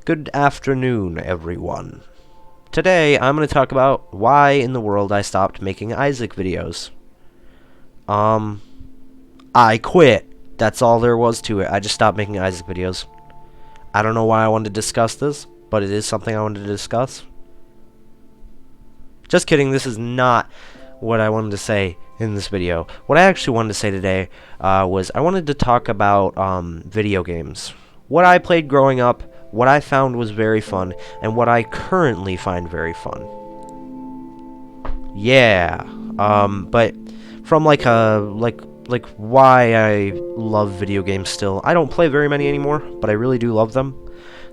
Good afternoon, everyone. Today, I'm going to talk about why in the world I stopped making Isaac videos. Um, I quit. That's all there was to it. I just stopped making Isaac videos. I don't know why I wanted to discuss this, but it is something I wanted to discuss. Just kidding, this is not what I wanted to say in this video. What I actually wanted to say today was I wanted to talk about video games. What I played growing up, what I found was very fun, and what I currently find very fun. Yeah, but from like why I love video games still. I don't play very many anymore, but I really do love them.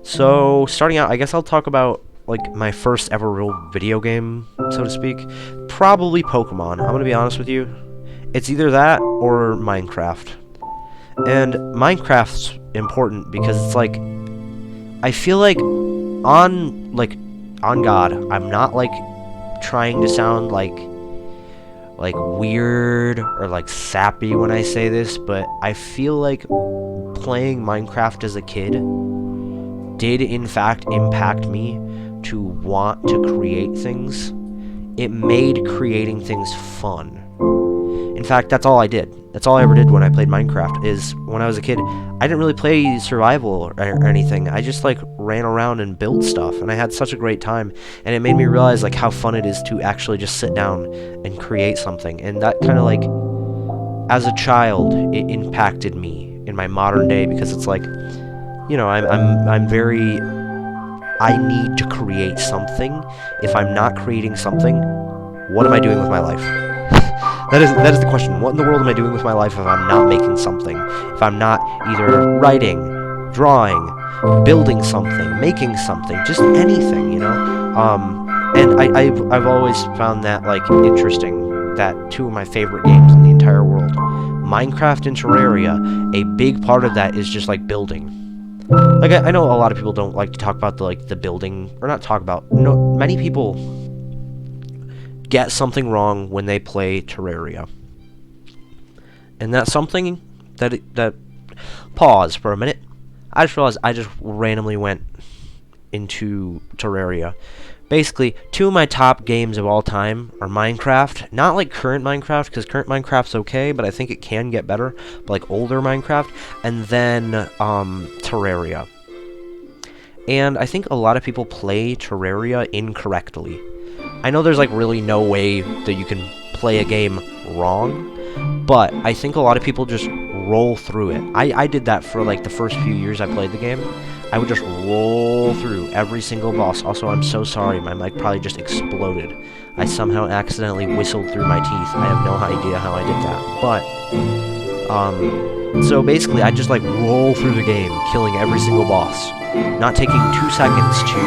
So, starting out, I guess I'll talk about like my first ever real video game, so to speak. Probably Pokemon. I'm gonna be honest with you. It's either that or Minecraft. And Minecraft's important because it's like I feel like on God, I'm not like trying to sound like weird or like sappy when I say this, but I feel like playing Minecraft as a kid did in fact impact me to want to create things. It made creating things fun. In fact, that's all I did. That's all I ever did when I played Minecraft, is when I was a kid, I didn't really play survival or anything. I just like ran around and built stuff, and I had such a great time, and it made me realize like how fun it is to actually just sit down and create something. And that kind of like, as a child, it impacted me in my modern day, because it's like, you know, I'm very, I need to create something. If I'm not creating something, what am I doing with my life? That is the question. What in the world am I doing with my life if I'm not making something? If I'm not either writing, drawing, building something, making something, just anything, you know? And I've always found that, like, interesting, that two of my favorite games in the entire world, Minecraft and Terraria, a big part of that is just, like, building. Like, I know a lot of people don't like to talk about, the building, or not talk about, no, many people get something wrong when they play Terraria. And that's something that pause for a minute. I just realized I just randomly went into Terraria. Basically, two of my top games of all time are Minecraft. Not like current Minecraft, because current Minecraft's okay, but I think it can get better. But like older Minecraft. And then Terraria. And I think a lot of people play Terraria incorrectly. I know there's like really no way that you can play a game wrong, but I think a lot of people just roll through it. I did that for like the first few years I played the game. I would just roll through every single boss. Also, I'm so sorry, my mic probably just exploded. I somehow accidentally whistled through my teeth. I have no idea how I did that. But, so basically I just like roll through the game, killing every single boss. Not taking 2 seconds to,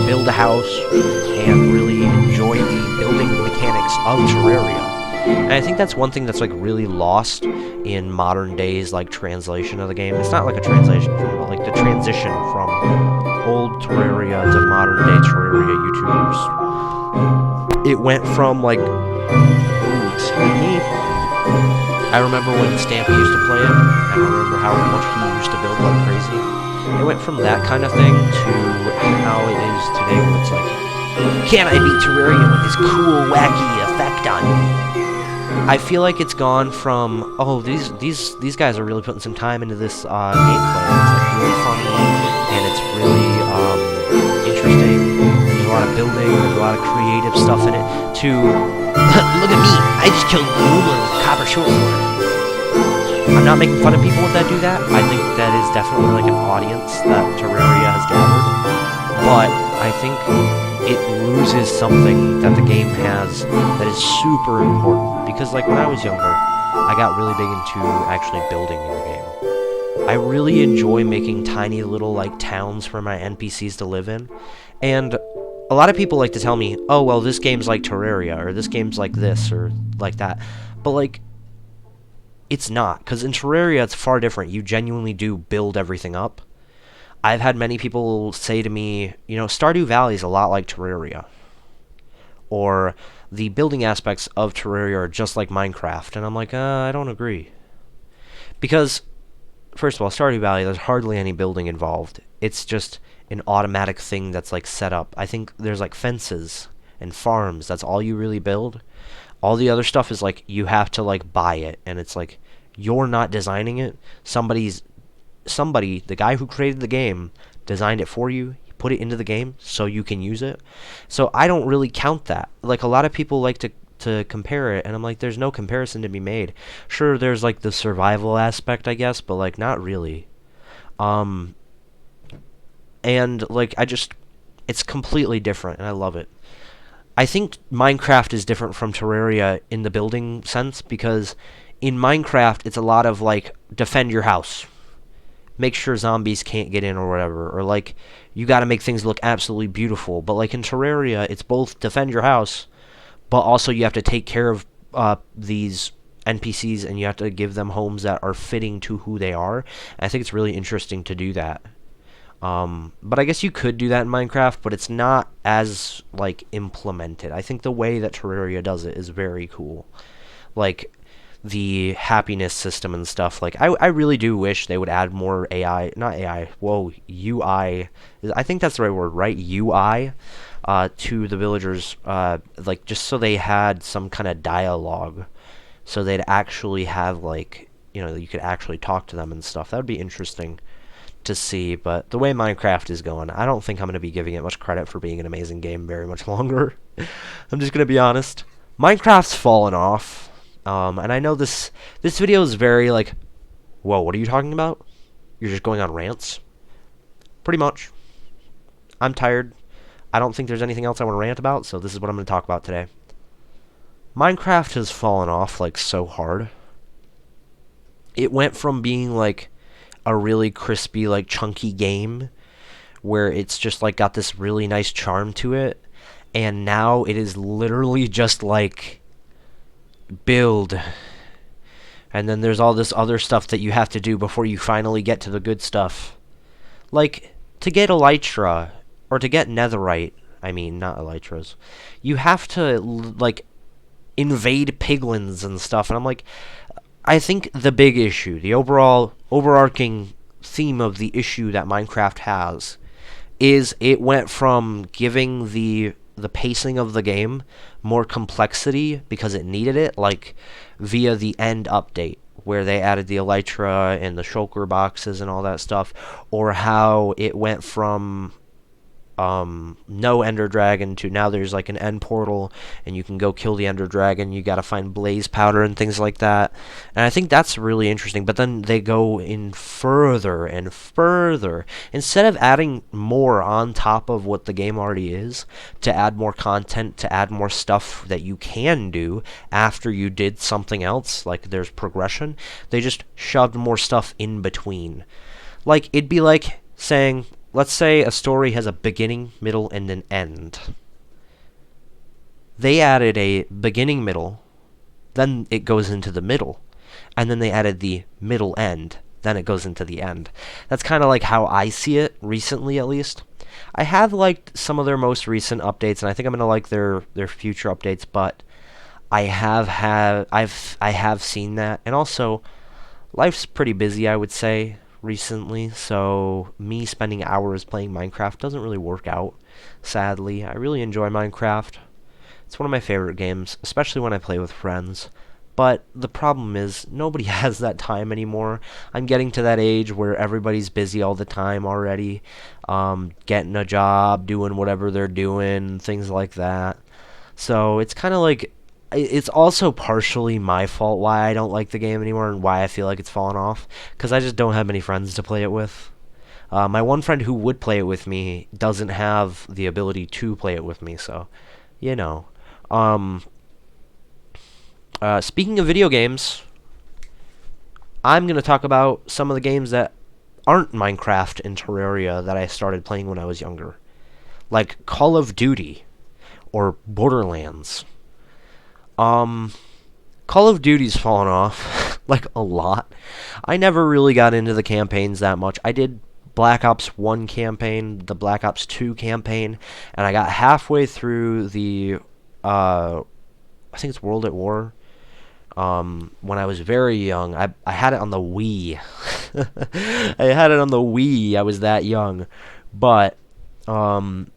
build a house and really enjoy the building mechanics of Terraria. And I think that's one thing that's like really lost in modern days, like translation of the game. It's not like a translation from, but like the transition from old Terraria to modern day Terraria YouTubers. It went from like, ooh, excuse me. I remember when Stampy used to play it, and I remember how much he used to build like crazy. It went from that kind of thing to how it is today, where it's like, can I beat Terraria with this cool, wacky effect on you? I feel like it's gone from, oh, these guys are really putting some time into this gameplay. It's like really funny, and it's really interesting. There's a lot of building, there's a lot of creative stuff in it. To look at me, I just killed Boomer with a copper short sword. I'm not making fun of people that do that. I think that is definitely like an audience that Terraria has gathered. But I think it loses something that the game has that is super important. Because like when I was younger, I got really big into actually building in the game. I really enjoy making tiny little like towns for my NPCs to live in. And a lot of people like to tell me, oh well, this game's like Terraria, or this game's like this, or like that. But like, it's not, because in Terraria it's far different. You genuinely do build everything up. I've had many people say to me, you know, Stardew Valley is a lot like Terraria. Or the building aspects of Terraria are just like Minecraft. And I'm like, I don't agree. Because, first of all, Stardew Valley, there's hardly any building involved. it's just an automatic thing that's like set up. I think there's like fences and farms. That's all you really build. All the other stuff is like you have to like buy it, and it's like you're not designing it. Somebody, the guy who created the game, designed it for you. He put it into the game so you can use it. So I don't really count that. Like a lot of people like to compare it, and I'm like, there's no comparison to be made. Sure, there's like the survival aspect, I guess, but like not really. Um, and like it's completely different, and I love it. I think Minecraft is different from Terraria in the building sense because in Minecraft it's a lot of like defend your house, make sure zombies can't get in or whatever, or like you got to make things look absolutely beautiful. But like in Terraria, it's both defend your house, but also you have to take care of these NPCs and you have to give them homes that are fitting to who they are. And I think it's really interesting to do that. But I guess you could do that in Minecraft, but it's not as like implemented. I think the way that Terraria does it is very cool. Like the happiness system and stuff. Like I really do wish they would add more AI, not AI. Whoa, UI. I think that's the right word, right? UI to the villagers, like just so they had some kind of dialogue, so they'd actually have like you could actually talk to them and stuff. That would be interesting to see, but the way Minecraft is going, I don't think I'm going to be giving it much credit for being an amazing game very much longer. I'm just going to be honest. Minecraft's fallen off, and I know this video is very like, whoa, what are you talking about? You're just going on rants? Pretty much. I'm tired. I don't think there's anything else I want to rant about, so this is what I'm going to talk about today. Minecraft has fallen off like so hard. It went from being like a really crispy, like chunky game where it's just like got this really nice charm to it, and now it is literally just like build, and then there's all this other stuff that you have to do before you finally get to the good stuff. Like to get elytra or to get netherite, I mean not elytras, you have to like invade piglins and stuff, and I'm like, I think the big issue, the overarching theme of the issue that Minecraft has, is it went from giving the pacing of the game more complexity because it needed it, like via the end update, where they added the elytra and the shulker boxes and all that stuff, or how it went from no ender dragon to now there's like an end portal and you can go kill the ender dragon. You gotta find blaze powder and things like that, and I think that's really interesting. But then they go in further and further, instead of adding more on top of what the game already is, to add more content, to add more stuff that you can do after you did something else, like there's progression. They just shoved more stuff in between. Like it'd be like saying, let's say a story has a beginning, middle, and an end. They added a beginning, middle, then it goes into the middle, and then they added the middle end, then it goes into the end. That's kind of like how I see it, recently at least. I have liked some of their most recent updates, and I think I'm going to like their future updates, but I have seen that, and also, life's pretty busy, I would say, recently, so me spending hours playing Minecraft doesn't really work out, sadly. I really enjoy Minecraft. It's one of my favorite games, especially when I play with friends. But the problem is, nobody has that time anymore. I'm getting to that age where everybody's busy all the time already, getting a job, doing whatever they're doing, things like that. So it's kind of like, it's also partially my fault why I don't like the game anymore and why I feel like it's fallen off, because I just don't have many friends to play it with. My one friend who would play it with me doesn't have the ability to play it with me, so, you know. Speaking of video games, I'm going to talk about some of the games that aren't Minecraft and Terraria that I started playing when I was younger. Like Call of Duty or Borderlands. Call of Duty's fallen off, like, a lot. I never really got into the campaigns that much. I did Black Ops 1 campaign, the Black Ops 2 campaign, and I got halfway through the, I think it's World at War. when I was very young. I had it on the Wii. I had it on the Wii. I was that young. But um,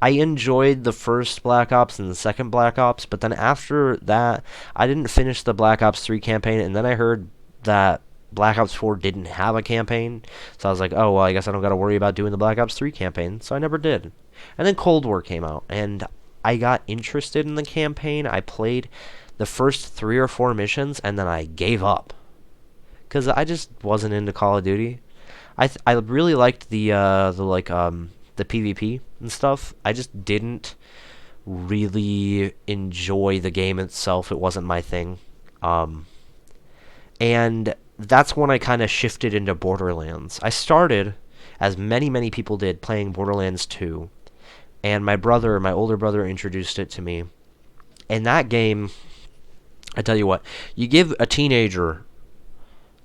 I enjoyed the first Black Ops and the second Black Ops, but then after that, I didn't finish the Black Ops 3 campaign, and then I heard that Black Ops 4 didn't have a campaign, so I was like, oh, well, I guess I don't got to worry about doing the Black Ops 3 campaign, so I never did. And then Cold War came out, and I got interested in the campaign. I played the first 3 or 4 missions, and then I gave up, because I just wasn't into Call of Duty. I really liked the PvP and stuff. I just didn't really enjoy the game itself. It wasn't my thing. And that's when I kind of shifted into Borderlands. I started, as many people did, playing Borderlands 2. And my older brother, introduced it to me. And that game, I tell you what, you give a teenager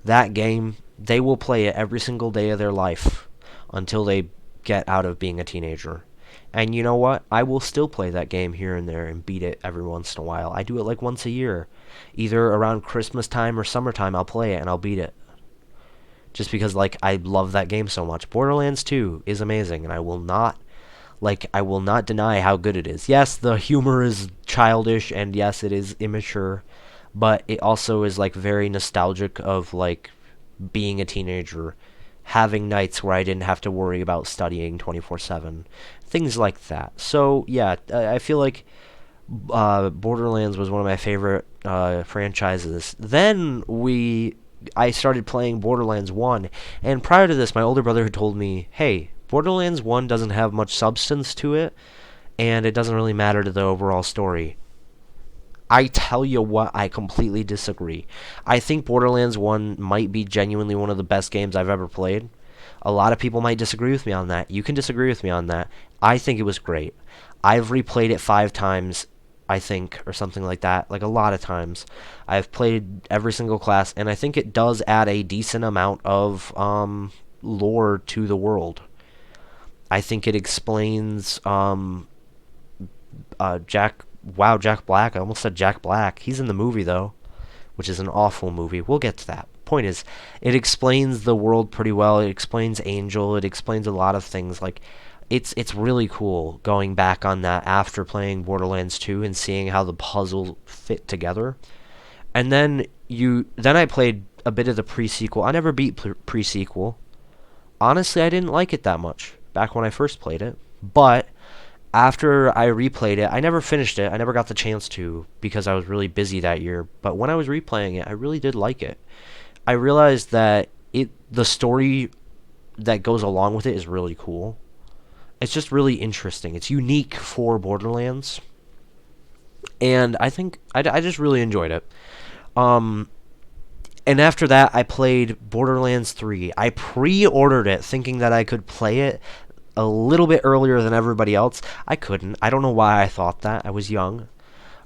that game, they will play it every single day of their life until they get out of being a teenager. And you know what? I will still play that game here and there and beat it every once in a while. I do it like once a year. Either around Christmas time or summertime, I'll play it and I'll beat it. Just because, like, I love that game so much. Borderlands 2 is amazing, and I will not deny how good it is. Yes, the humor is childish, and yes, it is immature, but it also is, like, very nostalgic of, like, being a teenager, having nights where I didn't have to worry about studying 24/7, things like that. So yeah, I feel like Borderlands was one of my favorite franchises. Then I started playing Borderlands 1, and prior to this, my older brother had told me, hey, Borderlands 1 doesn't have much substance to it, and it doesn't really matter to the overall story. I tell you what, I completely disagree. I think Borderlands 1 might be genuinely one of the best games I've ever played. A lot of people might disagree with me on that. You can disagree with me on that. I think it was great. I've replayed it 5 times, I think, or something like that. Like, a lot of times. I've played every single class, and I think it does add a decent amount of lore to the world. I think it explains Jack Black. I almost said Jack Black. He's in the movie, though, which is an awful movie. We'll get to that. Point is, it explains the world pretty well. It explains Angel. It explains a lot of things. Like, it's really cool going back on that after playing Borderlands 2 and seeing how the puzzle fit together. And then I played a bit of the pre-sequel. I never beat pre-sequel. Honestly, I didn't like it that much back when I first played it. But after I replayed it, I never finished it. I never got the chance to because I was really busy that year. But when I was replaying it, I really did like it. I realized that the story that goes along with it is really cool. It's just really interesting. It's unique for Borderlands. And I think I just really enjoyed it. And after that, I played Borderlands 3. I pre-ordered it thinking that I could play it a little bit earlier than everybody else. I couldn't. I don't know why I thought that. I was young.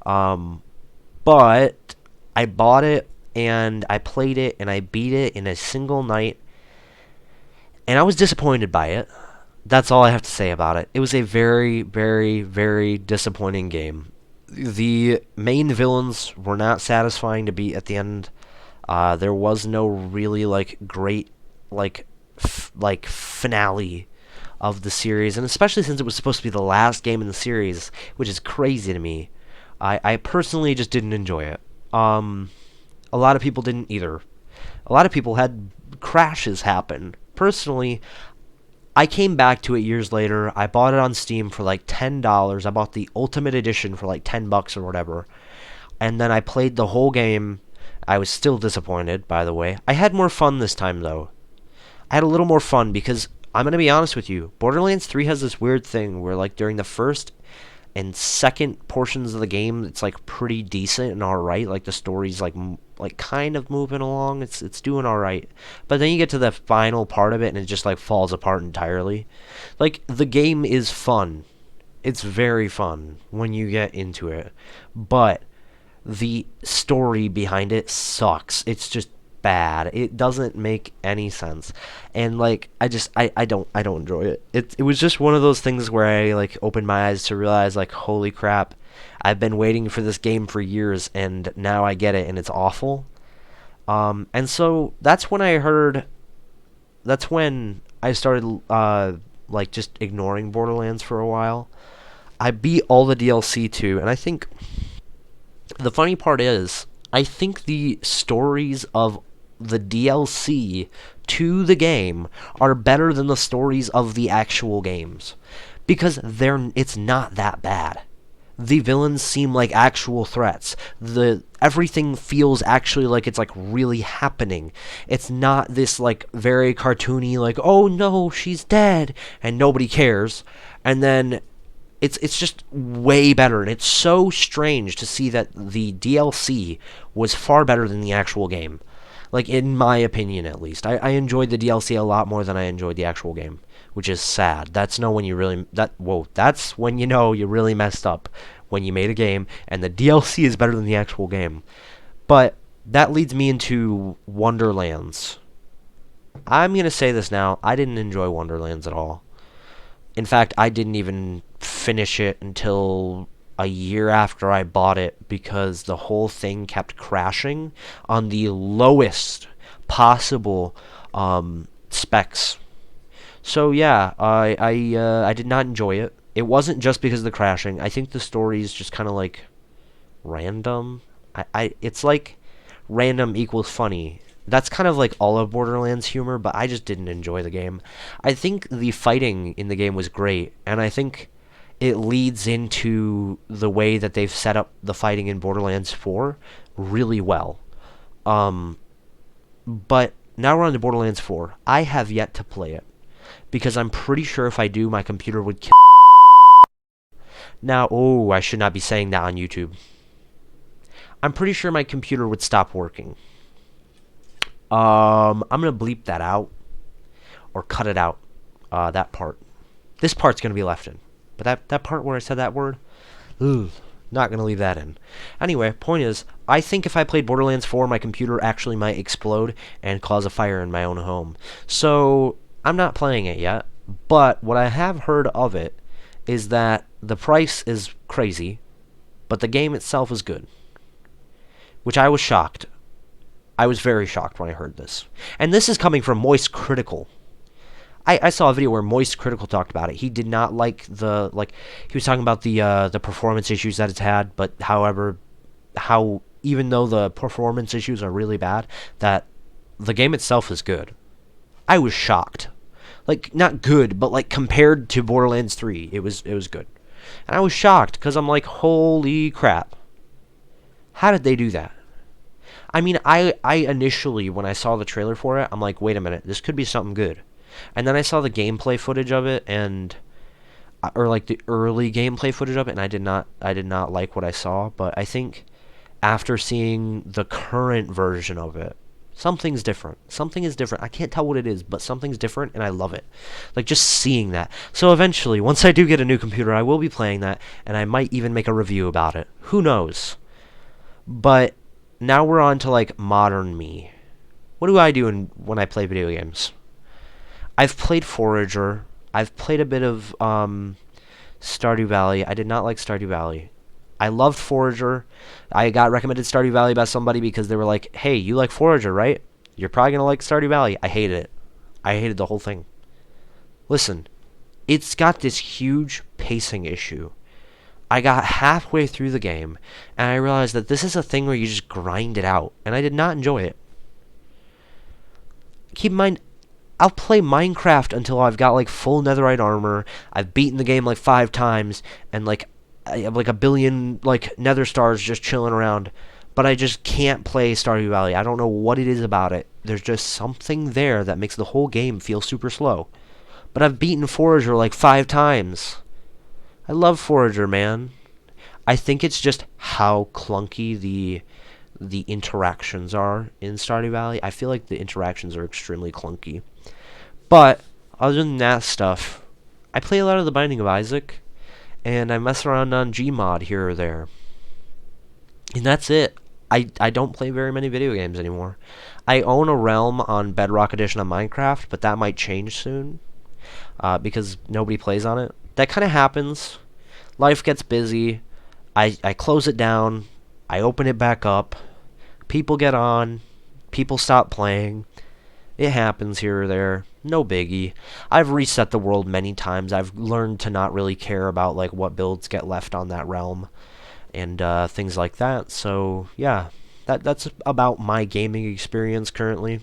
But I bought it, and I played it, and I beat it in a single night. And I was disappointed by it. That's all I have to say about it. It was a very, very, very disappointing game. The main villains were not satisfying to beat at the end. There was no really great finale of the series, and especially since it was supposed to be the last game in the series, which is crazy to me. I personally just didn't enjoy it. A lot of people didn't either. A lot of people had crashes happen. Personally, I came back to it years later. I bought it on Steam for like $10. I bought the Ultimate Edition for like $10 or whatever. And then I played the whole game. I was still disappointed, by the way. I had more fun this time, though. I had a little more fun because, I'm going to be honest with you, Borderlands 3 has this weird thing where, like, during the first and second portions of the game, it's, like, pretty decent and alright. Like, the story's, like kind of moving along. It's doing alright. But then you get to the final part of it, and it just, like, falls apart entirely. Like, the game is fun. It's very fun when you get into it. But the story behind it sucks. It's just bad. It doesn't make any sense. And like I don't enjoy it. It was just one of those things where I like opened my eyes to realize like holy crap, I've been waiting for this game for years, and now I get it, and it's awful. And so that's when I started like just ignoring Borderlands for a while. I beat all the DLC too, and I think the funny part is I think the stories of the DLC to the game are better than the stories of the actual games because it's not that bad. The villains seem like actual threats. The everything feels actually like it's like really happening. It's not this like very cartoony like, "Oh no, she's dead," and nobody cares. And then it's just way better, and it's so strange to see that the DLC was far better than the actual game. Like, in my opinion, at least. I enjoyed the DLC a lot more than I enjoyed the actual game, which is sad. That's when you know you really messed up, when you made a game, and the DLC is better than the actual game. But that leads me into Wonderlands. I'm going to say this now, I didn't enjoy Wonderlands at all. In fact, I didn't even finish it until a year after I bought it because the whole thing kept crashing on the lowest possible specs. So yeah, I did not enjoy it. It wasn't just because of the crashing. I think the story is just kind of like random. It's like random equals funny. That's kind of like all of Borderlands humor, but I just didn't enjoy the game. I think the fighting in the game was great, and I think it leads into the way that they've set up the fighting in Borderlands 4 really well. But now we're on to Borderlands 4. I have yet to play it because I'm pretty sure if I do, my computer would kill. Now, oh, I should not be saying that on YouTube. I'm pretty sure my computer would stop working. I'm gonna bleep that out or cut it out. That part. This part's gonna be left in, but that part where I said that word, ugh, not gonna leave that in. Anyway, point is, I think if I played Borderlands 4, my computer actually might explode and cause a fire in my own home. So I'm not playing it yet, but what I have heard of it is that the price is crazy, but the game itself is good, which I was shocked. I was very shocked when I heard this. And this is coming from Moist Critical. I saw a video where Moist Critical talked about it. He did not like he was talking about the performance issues that it's had, but however, how even though the performance issues are really bad, that the game itself is good. I was shocked. Like, not good, but like compared to Borderlands 3, it was good. And I was shocked because I'm like, holy crap. How did they do that? I mean, I initially, when I saw the trailer for it, I'm like, wait a minute, this could be something good. And then I saw the gameplay footage of it, or like the early gameplay footage of it, and I did not like what I saw. But I think after seeing the current version of it, something's different. Something is different. I can't tell what it is, but something's different, and I love it. Like, just seeing that. So eventually, once I do get a new computer, I will be playing that, and I might even make a review about it. Who knows? But now we're on to, like, modern me. What do I do when I play video games? I've played Forager. I've played a bit of Stardew Valley. I did not like Stardew Valley. I loved Forager. I got recommended Stardew Valley by somebody because they were like, hey, you like Forager, right? You're probably going to like Stardew Valley. I hated it. I hated the whole thing. Listen, it's got this huge pacing issue. I got halfway through the game, and I realized that this is a thing where you just grind it out, and I did not enjoy it. Keep in mind, I'll play Minecraft until I've got, like, full netherite armor, I've beaten the game, like, 5 times, and, like, I have, like, a billion, like, nether stars just chilling around, but I just can't play Stardew Valley. I don't know what it is about it. There's just something there that makes the whole game feel super slow. But I've beaten Forager, like, 5 times. I love Forager, man. I think it's just how clunky the interactions are in Stardew Valley. I feel like the interactions are extremely clunky. But other than that stuff, I play a lot of The Binding of Isaac, and I mess around on Gmod here or there. And that's it. I don't play very many video games anymore. I own a Realm on Bedrock Edition of Minecraft, but that might change soon because nobody plays on it. That kind of happens. Life gets busy. I close it down, I open it back up, people get on, people stop playing. It happens here or there. No biggie. I've reset the world many times. I've learned to not really care about like what builds get left on that realm and things like that. So yeah, that's about my gaming experience currently.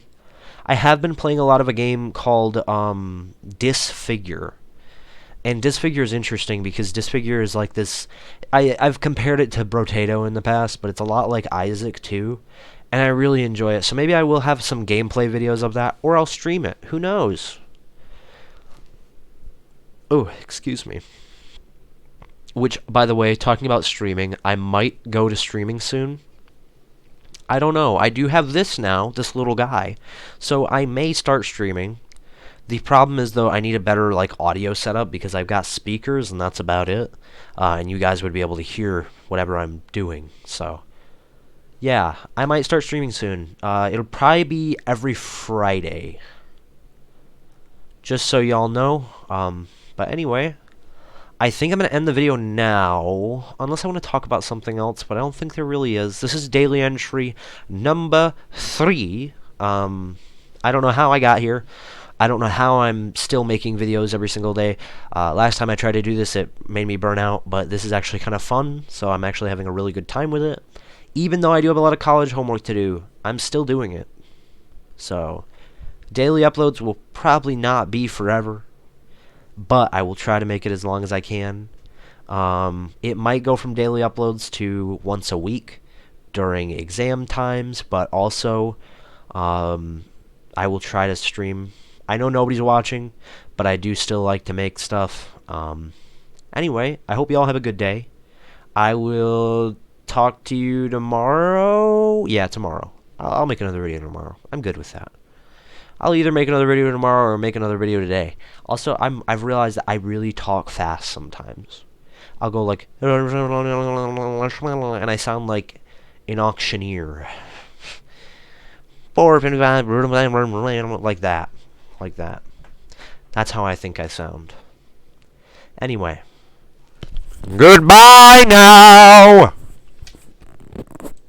I have been playing a lot of a game called Disfigure. And Disfigure is interesting because Disfigure is like this. I've compared it to Brotato in the past, but it's a lot like Isaac too. And I really enjoy it. So maybe I will have some gameplay videos of that, or I'll stream it. Who knows? Oh, excuse me. Which, by the way, talking about streaming, I might go to streaming soon. I don't know. I do have this now, this little guy. So I may start streaming. The problem is, though, I need a better like audio setup because I've got speakers and that's about it. And you guys would be able to hear whatever I'm doing. So, yeah, I might start streaming soon. It'll probably be every Friday. Just so y'all know. But anyway, I think I'm going to end the video now, unless I want to talk about something else, but I don't think there really is. This is daily entry number 3. I don't know how I got here. I don't know how I'm still making videos every single day. Last time I tried to do this, it made me burn out, but this is actually kind of fun, so I'm actually having a really good time with it. Even though I do have a lot of college homework to do, I'm still doing it. So, daily uploads will probably not be forever, but I will try to make it as long as I can. It might go from daily uploads to once a week during exam times, but also I will try to stream. I know nobody's watching, but I do still like to make stuff. Anyway, I hope you all have a good day. I will talk to you tomorrow. Yeah, tomorrow. I'll make another video tomorrow. I'm good with that. I'll either make another video tomorrow or make another video today. Also, I've realized that I really talk fast sometimes. I'll go like, and I sound like an auctioneer. Like that. Like that. That's how I think I sound. Anyway. Goodbye now!